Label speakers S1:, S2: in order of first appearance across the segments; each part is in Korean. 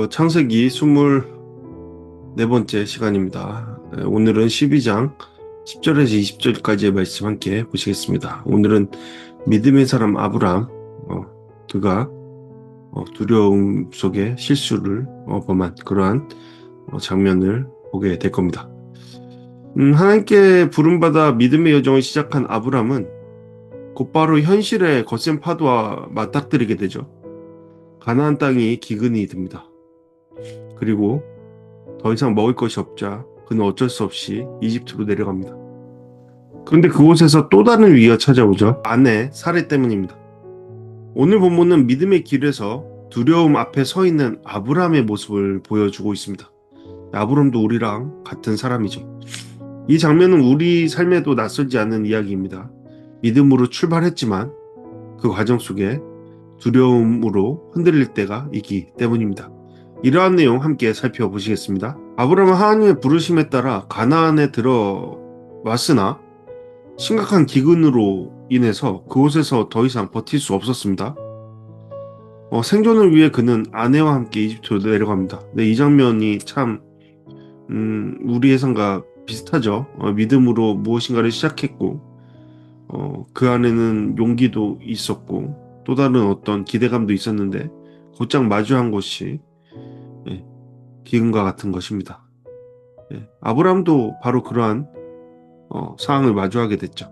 S1: 창세기 24번째 시간입니다. 오늘은 12장 10절에서 20절까지의 말씀 함께 보시겠습니다. 오늘은 믿음의 사람 아브람, 그가 두려움 속에 실수를 범한 그러한 장면을 보게 될 겁니다. 하나님께 부름받아 믿음의 여정을 시작한 아브람은 곧바로 현실의 거센 파도와 맞닥뜨리게 되죠. 가나안 땅이 기근이 듭니다. 그리고 더 이상 먹을 것이 없자 그는 어쩔 수 없이 이집트로 내려갑니다. 그런데 그곳에서 또 다른 위기가 찾아오죠. 아내 사례 때문입니다. 오늘 본문은 믿음의 길에서 두려움 앞에 서 있는 아브람의 모습을 보여주고 있습니다. 아브람도 우리랑 같은 사람이죠. 이 장면은 우리 삶에도 낯설지 않은 이야기입니다. 믿음으로 출발했지만 그 과정 속에 두려움으로 흔들릴 때가 있기 때문입니다. 이러한 내용 함께 살펴보시겠습니다. 아브람은 하나님의 부르심에 따라 가나안에 들어왔으나 심각한 기근으로 인해서 그곳에서 더 이상 버틸 수 없었습니다. 생존을 위해 그는 아내와 함께 이집트로 내려갑니다. 네, 이 장면이 참 우리의 삶과 비슷하죠. 믿음으로 무엇인가를 시작했고 그 안에는 용기도 있었고 또 다른 어떤 기대감도 있었는데 곧장 마주한 것이 기근과 같은 것입니다. 아브람도 바로 그러한 상황을 마주하게 됐죠.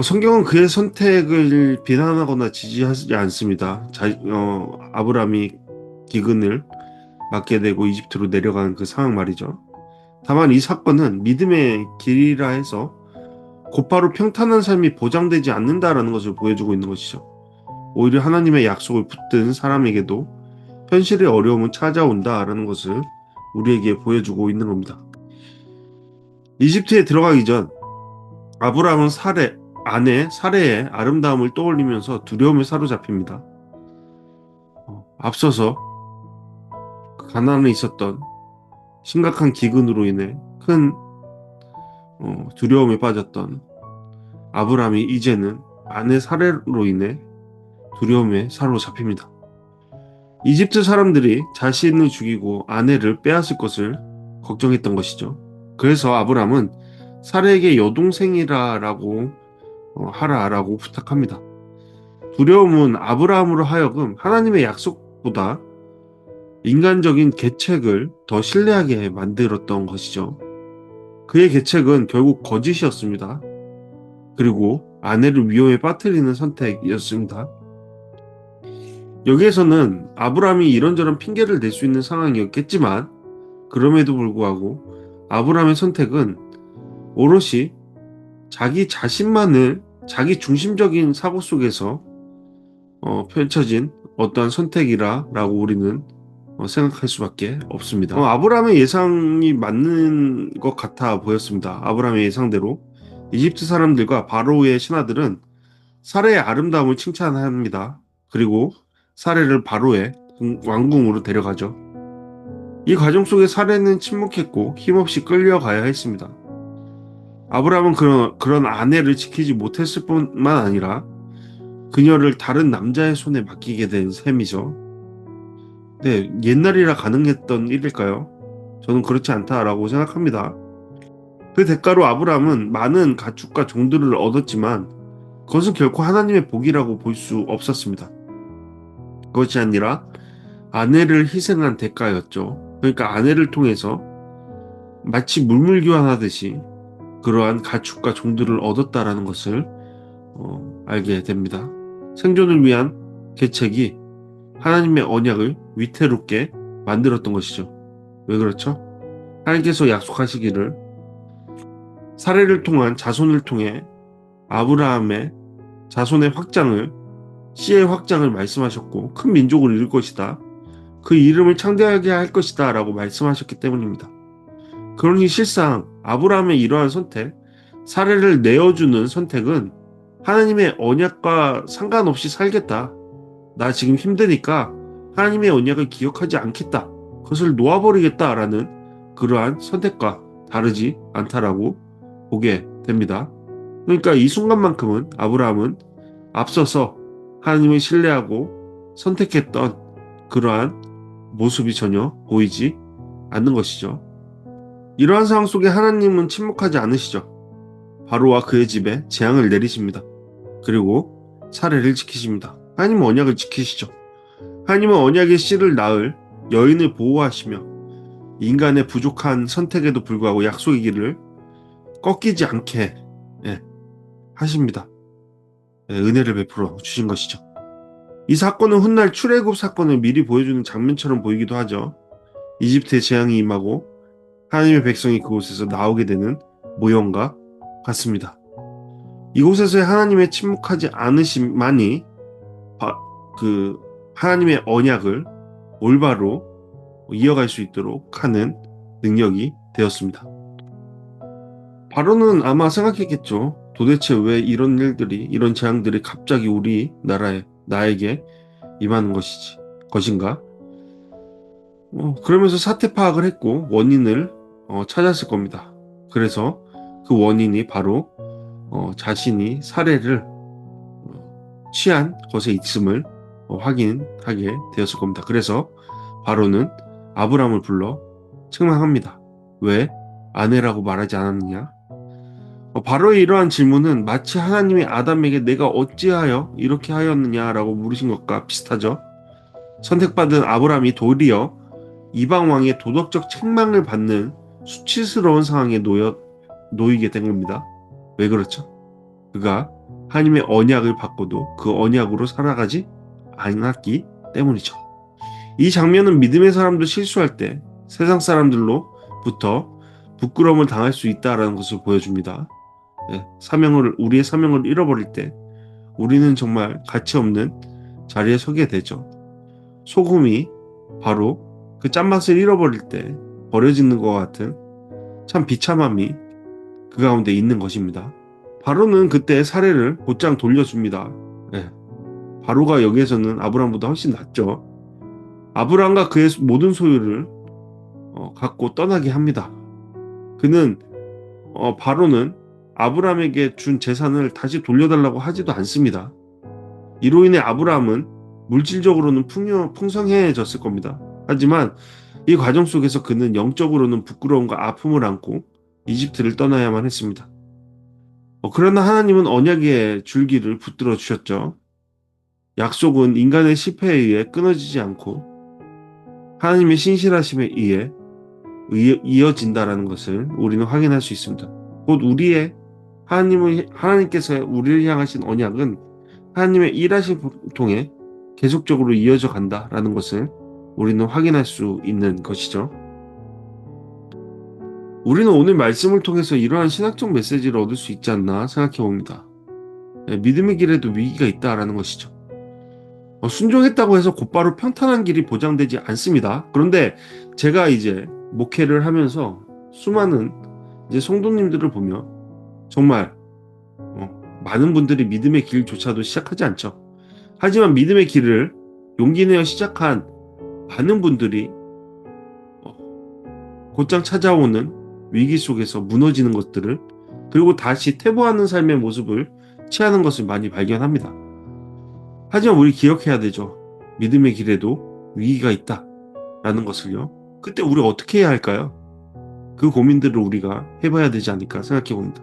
S1: 성경은 그의 선택을 비난하거나 지지하지 않습니다. 아브람이 기근을 맞게 되고 이집트로 내려가는 그 상황 말이죠. 다만 이 사건은 믿음의 길이라 해서 곧바로 평탄한 삶이 보장되지 않는다라는 것을 보여주고 있는 것이죠. 오히려 하나님의 약속을 붙든 사람에게도 현실의 어려움은 찾아온다라는 것을 우리에게 보여주고 있는 겁니다. 이집트에 들어가기 전 아브람은 아내 사레의 아름다움을 떠올리면서 두려움에 사로잡힙니다. 앞서서 가나안에 있었던 심각한 기근으로 인해 큰 두려움에 빠졌던 아브람이 이제는 아내 사레로 인해 두려움에 사로잡힙니다. 이집트 사람들이 자신을 죽이고 아내를 빼앗을 것을 걱정했던 것이죠. 그래서 아브람은 사레에게 여동생이라고 하라라고 부탁합니다. 두려움은 아브람으로 하여금 하나님의 약속보다 인간적인 계책을 더 신뢰하게 만들었던 것이죠. 그의 계책은 결국 거짓이었습니다. 그리고 아내를 위험에 빠뜨리는 선택이었습니다. 여기에서는 아브람이 이런저런 핑계를 댈 수 있는 상황이었겠지만 그럼에도 불구하고 아브람의 선택은 오롯이 자기 자신만을 자기 중심적인 사고 속에서 펼쳐진 어떠한 선택이라고 우리는 생각할 수밖에 없습니다. 아브람의 예상이 맞는 것 같아 보였습니다. 아브람의 예상대로 이집트 사람들과 바로의 신하들은 사레의 아름다움을 칭찬합니다. 그리고 사레를 바로의 왕궁으로 데려가죠. 이 과정 속에 사레는 침묵했고 힘없이 끌려가야 했습니다. 아브람은 그런 아내를 지키지 못했을 뿐만 아니라 그녀를 다른 남자의 손에 맡기게 된 셈이죠. 네, 옛날이라 가능했던 일일까요? 저는 그렇지 않다라고 생각합니다. 그 대가로 아브람은 많은 가축과 종들을 얻었지만 그것은 결코 하나님의 복이라고 볼 수 없었습니다. 그것이 아니라 아내를 희생한 대가였죠. 그러니까 아내를 통해서 마치 물물교환하듯이 그러한 가축과 종들을 얻었다라는 것을 알게 됩니다. 생존을 위한 계책이 하나님의 언약을 위태롭게 만들었던 것이죠. 왜 그렇죠? 하나님께서 약속하시기를 사례를 통한 자손을 통해 아브라함의 자손의 확장을 씨의 확장을 말씀하셨고 큰 민족을 이룰 것이다. 그 이름을 창대하게 할 것이다 라고 말씀하셨기 때문입니다. 그러니 실상 아브라함의 이러한 선택, 사례를 내어주는 선택은 하나님의 언약과 상관없이 살겠다. 나 지금 힘드니까 하나님의 언약을 기억하지 않겠다. 그것을 놓아버리겠다라는 그러한 선택과 다르지 않다라고 보게 됩니다. 그러니까 이 순간만큼은 아브라함은 앞서서 하나님을 신뢰하고 선택했던 그러한 모습이 전혀 보이지 않는 것이죠. 이러한 상황 속에 하나님은 침묵하지 않으시죠. 바로와 그의 집에 재앙을 내리십니다. 그리고 사례를 지키십니다. 하나님은 언약을 지키시죠. 하나님은 언약의 씨를 낳을 여인을 보호하시며 인간의 부족한 선택에도 불구하고 약속의 길을 꺾이지 않게 하십니다. 은혜를 베풀어 주신 것이죠. 이 사건은 훗날 출애굽 사건을 미리 보여주는 장면처럼 보이기도 하죠. 이집트의 재앙이 임하고 하나님의 백성이 그곳에서 나오게 되는 모형과 같습니다. 이곳에서의 하나님의 침묵하지 않으심만이 하나님의 언약을 올바로 이어갈 수 있도록 하는 능력이 되었습니다. 바로는 아마 생각했겠죠. 도대체 왜 이런 일들이, 이런 재앙들이 갑자기 우리 나라에, 나에게 임하는 것인가? 그러면서 사태 파악을 했고 원인을 찾았을 겁니다. 그래서 그 원인이 바로 자신이 살해를 취한 것에 있음을 확인하게 되었을 겁니다. 그래서 바로는 아브람을 불러 책망합니다. 왜 아내라고 말하지 않았느냐? 바로의 이러한 질문은 마치 하나님이 아담에게 내가 어찌하여 이렇게 하였느냐라고 물으신 것과 비슷하죠. 선택받은 아브람이 도리어 이방 왕의 도덕적 책망을 받는 수치스러운 상황에 놓이게 된 겁니다. 왜 그렇죠? 그가 하나님의 언약을 받고도 그 언약으로 살아가지 않았기 때문이죠. 이 장면은 믿음의 사람도 실수할 때 세상 사람들로부터 부끄러움을 당할 수 있다는 것을 보여줍니다. 우리의 사명을 잃어버릴 때 우리는 정말 가치 없는 자리에 서게 되죠. 소금이 바로 그 짠맛을 잃어버릴 때 버려지는 것 같은 참 비참함이 그 가운데 있는 것입니다. 바로는 그때 사례를 곧장 돌려줍니다. 바로가 여기에서는 아브람보다 훨씬 낫죠. 아브람과 그의 모든 소유를 갖고 떠나게 합니다. 바로는 아브람에게 준 재산을 다시 돌려달라고 하지도 않습니다. 이로 인해 아브람은 물질적으로는 풍성해졌을 겁니다. 하지만 이 과정 속에서 그는 영적으로는 부끄러움과 아픔을 안고 이집트를 떠나야만 했습니다. 그러나 하나님은 언약의 줄기를 붙들어 주셨죠. 약속은 인간의 실패에 의해 끊어지지 않고 하나님의 신실하심에 의해 이어진다라는 것을 우리는 확인할 수 있습니다. 곧 하나님께서 우리를 향하신 언약은 하나님의 일하심을 통해 계속적으로 이어져 간다라는 것을 우리는 확인할 수 있는 것이죠. 우리는 오늘 말씀을 통해서 이러한 신학적 메시지를 얻을 수 있지 않나 생각해 봅니다. 믿음의 길에도 위기가 있다라는 것이죠. 순종했다고 해서 곧바로 평탄한 길이 보장되지 않습니다. 그런데 제가 이제 목회를 하면서 수많은 이제 성도님들을 보며 정말 많은 분들이 믿음의 길조차도 시작하지 않죠. 하지만 믿음의 길을 용기 내어 시작한 많은 분들이 곧장 찾아오는 위기 속에서 무너지는 것들을 그리고 다시 퇴보하는 삶의 모습을 취하는 것을 많이 발견합니다. 하지만 우리 기억해야 되죠. 믿음의 길에도 위기가 있다라는 것을요. 그때 우리가 어떻게 해야 할까요? 그 고민들을 우리가 해봐야 되지 않을까 생각해 봅니다.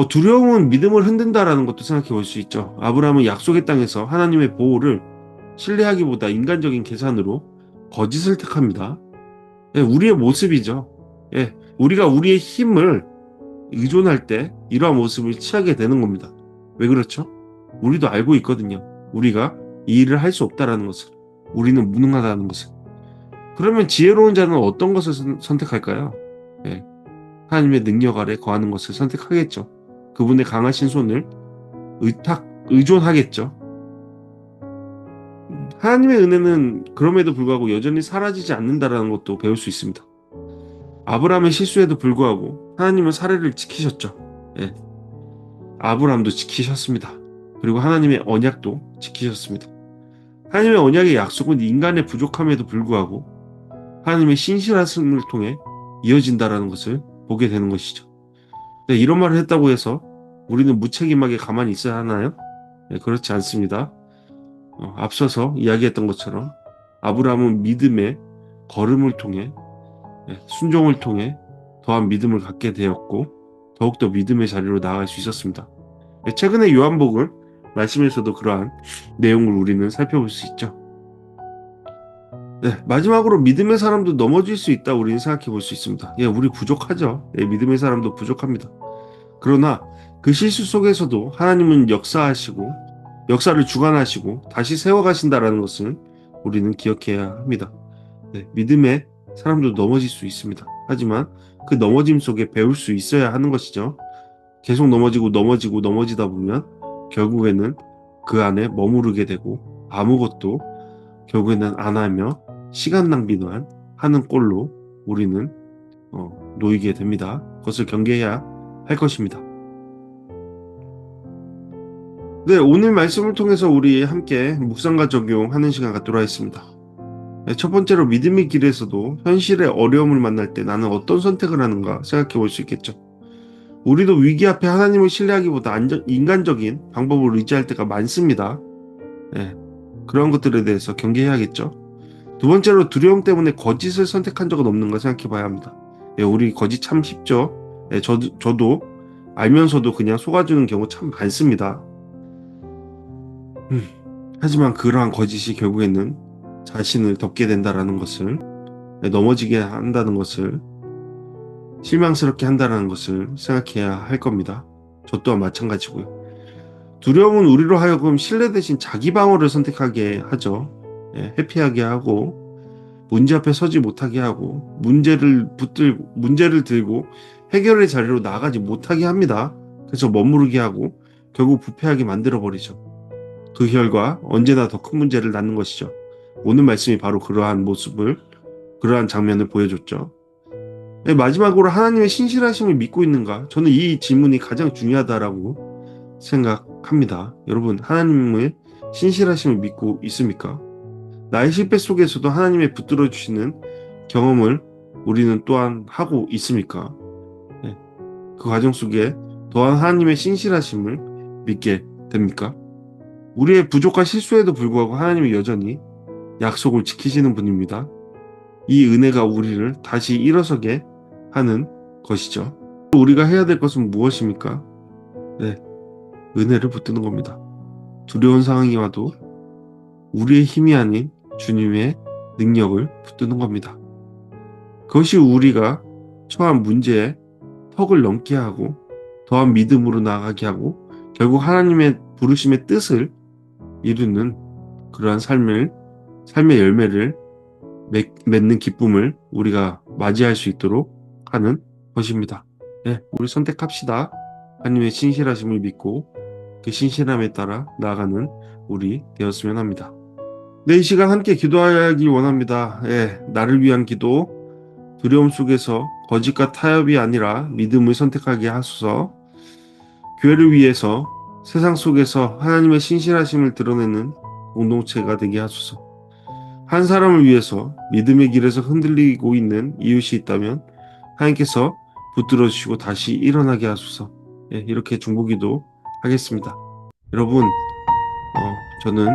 S1: 두려움은 믿음을 흔든다라는 것도 생각해 볼 수 있죠. 아브라함은 약속의 땅에서 하나님의 보호를 신뢰하기보다 인간적인 계산으로 거짓을 택합니다. 우리의 모습이죠. 우리가 우리의 힘을 의존할 때 이러한 모습을 취하게 되는 겁니다. 왜 그렇죠? 우리도 알고 있거든요. 우리가 이 일을 할 수 없다라는 것을, 우리는 무능하다는 것을. 그러면 지혜로운 자는 어떤 것을 선택할까요? 하나님의 능력 아래 거하는 것을 선택하겠죠. 그분의 강하신 손을 의존하겠죠. 하나님의 은혜는 그럼에도 불구하고 여전히 사라지지 않는다라는 것도 배울 수 있습니다. 아브라함의 실수에도 불구하고 하나님은 사례를 지키셨죠. 아브라함도 지키셨습니다. 그리고 하나님의 언약도 지키셨습니다. 하나님의 언약의 약속은 인간의 부족함에도 불구하고 하나님의 신실하심을 통해 이어진다라는 것을 보게 되는 것이죠. 이런 말을 했다고 해서 우리는 무책임하게 가만히 있어야 하나요? 그렇지 않습니다. 앞서서 이야기했던 것처럼 아브라함은 믿음의 걸음을 통해 순종을 통해 더한 믿음을 갖게 되었고 더욱더 믿음의 자리로 나아갈 수 있었습니다. 최근에 요한복음 말씀에서도 그러한 내용을 우리는 살펴볼 수 있죠. 마지막으로 믿음의 사람도 넘어질 수 있다 우리는 생각해 볼 수 있습니다. 우리 부족하죠. 믿음의 사람도 부족합니다. 그러나 그 실수 속에서도 하나님은 역사를 주관하시고 다시 세워가신다라는 것을 우리는 기억해야 합니다. 믿음의 사람도 넘어질 수 있습니다. 하지만 그 넘어짐 속에 배울 수 있어야 하는 것이죠. 계속 넘어지다 보면 결국에는 그 안에 머무르게 되고 아무것도 결국에는 안 하며 시간 낭비만 하는 꼴로 우리는 놓이게 됩니다. 그것을 경계해야 할 것입니다. 오늘 말씀을 통해서 우리 함께 묵상과 적용하는 시간 갖도록 하겠습니다. 첫 번째로 믿음의 길에서도 현실의 어려움을 만날 때 나는 어떤 선택을 하는가 생각해 볼 수 있겠죠. 우리도 위기 앞에 하나님을 신뢰하기보다 인간적인 방법을 의지할 때가 많습니다. 그런 것들에 대해서 경계해야겠죠. 두 번째로 두려움 때문에 거짓을 선택한 적은 없는가 생각해 봐야 합니다. 우리 거짓 참 쉽죠. 저도 알면서도 그냥 속아주는 경우 참 많습니다. 하지만 그러한 거짓이 결국에는 자신을 덮게 된다라는 것을, 넘어지게 한다는 것을, 실망스럽게 한다는 것을 생각해야 할 겁니다. 저 또한 마찬가지고요. 두려움은 우리로 하여금 신뢰 대신 자기 방어를 선택하게 하죠. 회피하게 하고 문제 앞에 서지 못하게 하고 문제를 들고 해결의 자리로 나아가지 못하게 합니다. 그래서 머무르게 하고 결국 부패하게 만들어버리죠. 그 결과 언제나 더 큰 문제를 낳는 것이죠. 오늘 말씀이 바로 그러한 장면을 보여줬죠. 마지막으로 하나님의 신실하심을 믿고 있는가? 저는 이 질문이 가장 중요하다라고 생각합니다. 여러분, 하나님의 신실하심을 믿고 있습니까? 나의 실패 속에서도 하나님의 붙들어 주시는 경험을 우리는 또한 하고 있습니까? 그 과정 속에 또한 하나님의 신실하심을 믿게 됩니까? 우리의 부족한 실수에도 불구하고 하나님은 여전히 약속을 지키시는 분입니다. 이 은혜가 우리를 다시 일어서게 하는 것이죠. 우리가 해야 될 것은 무엇입니까? 은혜를 붙드는 겁니다. 두려운 상황이 와도 우리의 힘이 아닌 주님의 능력을 붙드는 겁니다. 그것이 우리가 처한 문제에 턱을 넘게 하고 더한 믿음으로 나아가게 하고 결국 하나님의 부르심의 뜻을 이루는 그러한 삶의 열매를 맺는 기쁨을 우리가 맞이할 수 있도록 하는 것입니다. 우리 선택합시다. 하나님의 신실하심을 믿고 그 신실함에 따라 나아가는 우리 되었으면 합니다. 이 시간 함께 기도하기 원합니다. 나를 위한 기도, 두려움 속에서 거짓과 타협이 아니라 믿음을 선택하게 하소서. 교회를 위해서 세상 속에서 하나님의 신실하심을 드러내는 공동체가 되게 하소서. 한 사람을 위해서 믿음의 길에서 흔들리고 있는 이웃이 있다면 하나님께서 붙들어 주시고 다시 일어나게 하소서. 이렇게 중보기도 하겠습니다. 여러분, 저는